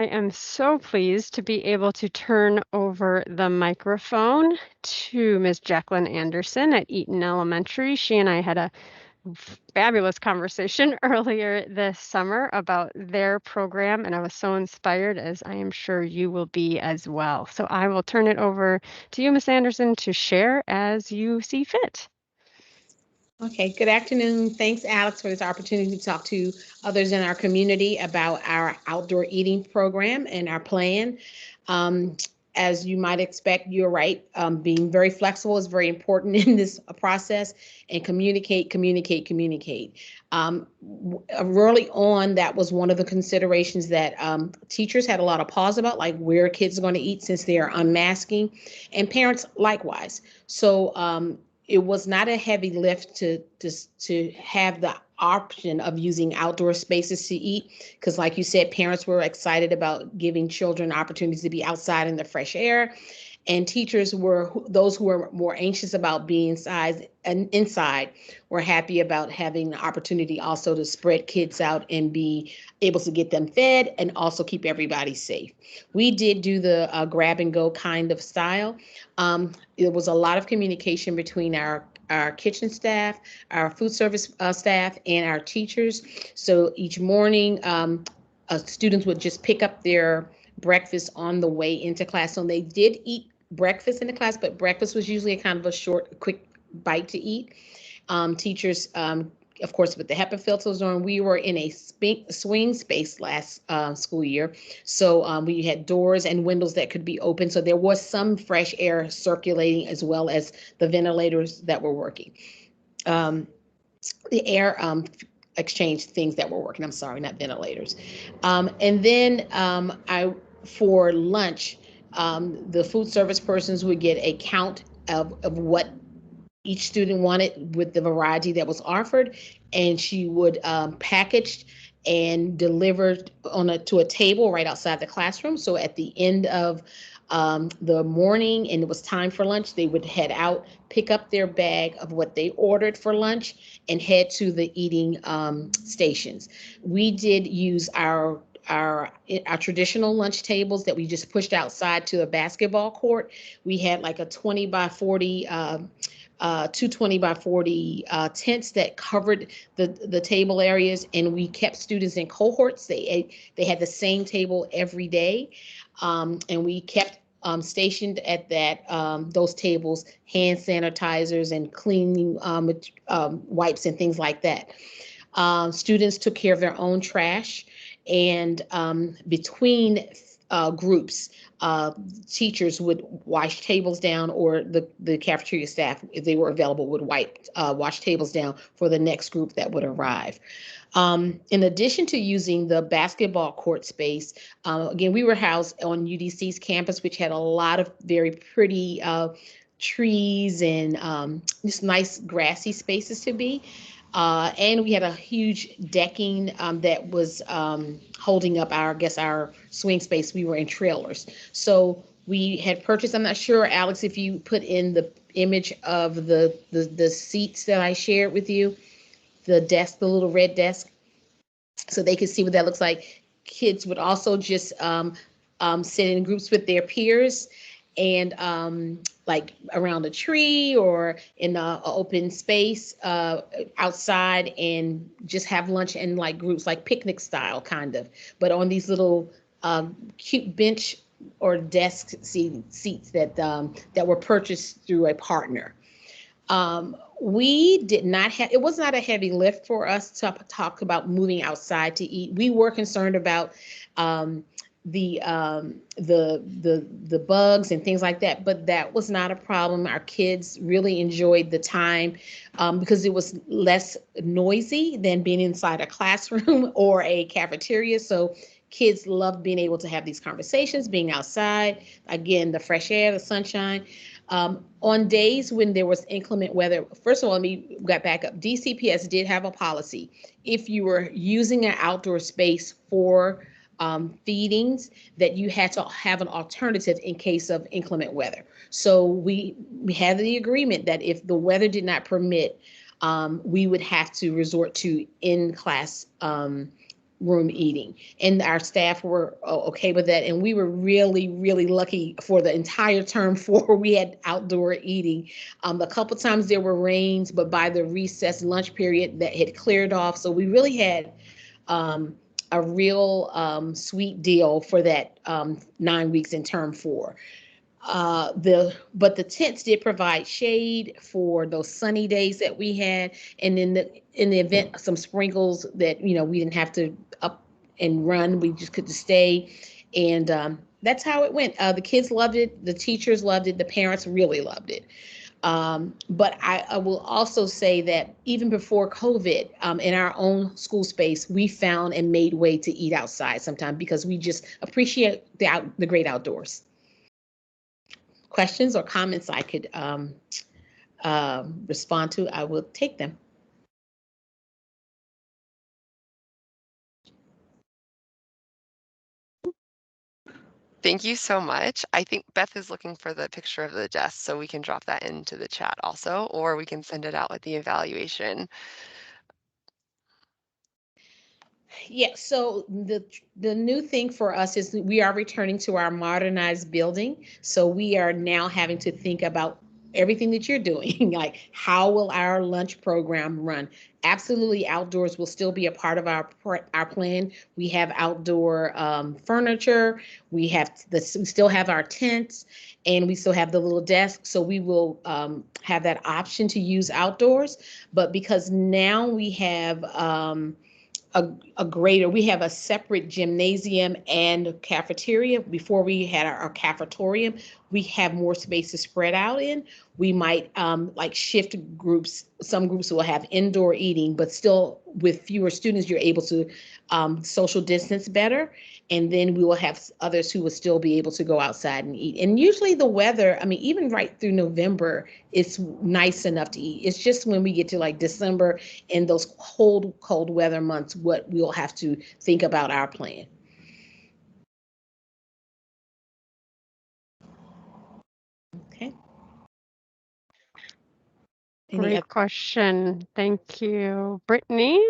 I am so pleased to be able to turn over the microphone to Ms. Jacqueline Anderson at Eaton Elementary. She and I had a fabulous conversation earlier this summer about their program, and I was so inspired, as I am sure you will be as well. So I will turn it over to you, Ms. Anderson, to share as you see fit. Okay, good afternoon. Thanks, Alex, for this opportunity to talk to others in our community about our outdoor eating program and our plan. Um, as you might expect, you're right. Being very flexible is very important in this process, and communicate. Early on, that was one of the considerations that teachers had a lot of pause about, like where kids are going to eat since they are unmasking, and parents likewise. So it was not a heavy lift to have the option of using outdoor spaces to eat, because like you said, parents were excited about giving children opportunities to be outside in the fresh air, and teachers were those who were more anxious about being inside were happy about having the opportunity also to spread kids out and be able to get them fed and also keep everybody safe. We did do the grab and go kind of style. There was a lot of communication between our kitchen staff, our food service staff, and our teachers. So each morning, students would just pick up their breakfast on the way into class. So they did eat breakfast in the class, but breakfast was usually a kind of a short, quick bite to eat. Teachers, of course, with the HEPA filters on, we were in a swing space last school year. So we had doors and windows that could be open. So there was some fresh air circulating as well as the ventilators that were working. The air exchange things that were working. I'm sorry, not ventilators. And then for lunch, the food service persons would get a count of what each student wanted with the variety that was offered, and she would package and deliver to a table right outside the classroom. So at the end of the morning and it was time for lunch, they would head out, pick up their bag of what they ordered for lunch, and head to the eating stations. We did use our traditional lunch tables that we just pushed outside to a basketball court. We had like a 20 by 40 two 20 by 40 tents that covered the table areas, and we kept students in cohorts. They had the same table every day, and we kept stationed at those tables hand sanitizers and cleaning wipes and things like that. Students took care of their own trash, and between groups, teachers would wash tables down, or the cafeteria staff, if they were available, would wash tables down for the next group that would arrive. In addition to using the basketball court space, again, we were housed on UDC's campus, which had a lot of very pretty trees and just nice grassy spaces to be. And we had a huge decking that was holding up our swing space. We were in trailers. So we had purchased, I'm not sure, Alex, if you put in the image of the seats that I shared with you, the desk, the little red desk, so they could see what that looks like. Kids would also just sit in groups with their peers, and like around a tree or in a open space outside, and just have lunch in like groups, like picnic style kind of, but on these little cute bench or desk seats that were purchased through a partner. We did not have, it was not a heavy lift for us to talk about moving outside to eat. We were concerned about um, the bugs and things like that, but that was not a problem. Our kids really enjoyed the time because it was less noisy than being inside a classroom or a cafeteria. So kids loved being able to have these conversations, being outside, again, the fresh air, the sunshine. On days when there was inclement weather, first of all, let me get back up. DCPS did have a policy. If you were using an outdoor space for feedings, that you had to have an alternative in case of inclement weather. So we had the agreement that if the weather did not permit, we would have to resort to in-class room eating, and our staff were okay with that. And we were really, really lucky for the entire term 4. We had outdoor eating. A couple times there were rains, but by the recess lunch period that had cleared off, so we really had a real sweet deal for that 9 weeks in term 4. But the tents did provide shade for those sunny days that we had, and in the event some sprinkles that we didn't have to up and run, we just could stay, and that's how it went. The kids loved it, the teachers loved it, the parents really loved it. But I will also say that even before COVID, in our own school space, we found and made way to eat outside sometimes because we just appreciate the great outdoors. Questions or comments I could respond to, I will take them. Thank you so much. I think Beth is looking for the picture of the desk, so we can drop that into the chat also, or we can send it out with the evaluation. Yeah, so the new thing for us is we are returning to our modernized building. So we are now having to think about everything that you're doing, like how will our lunch program run? Absolutely, outdoors will still be a part of our plan. We have outdoor furniture. We still have our tents, and we still have the little desk. So we will have that option to use outdoors. But because now we have we have a separate gymnasium and cafeteria. Before we had our cafetorium, we have more space to spread out in. We might like shift groups. Some groups will have indoor eating, but still with fewer students, you're able to social distance better. And then we will have others who will still be able to go outside and eat. And usually the weather, I mean, even right through November, it's nice enough to eat. It's just when we get to like December and those cold weather months, what we'll have to think about our plan. Okay. Great question. Thank you. Brittany?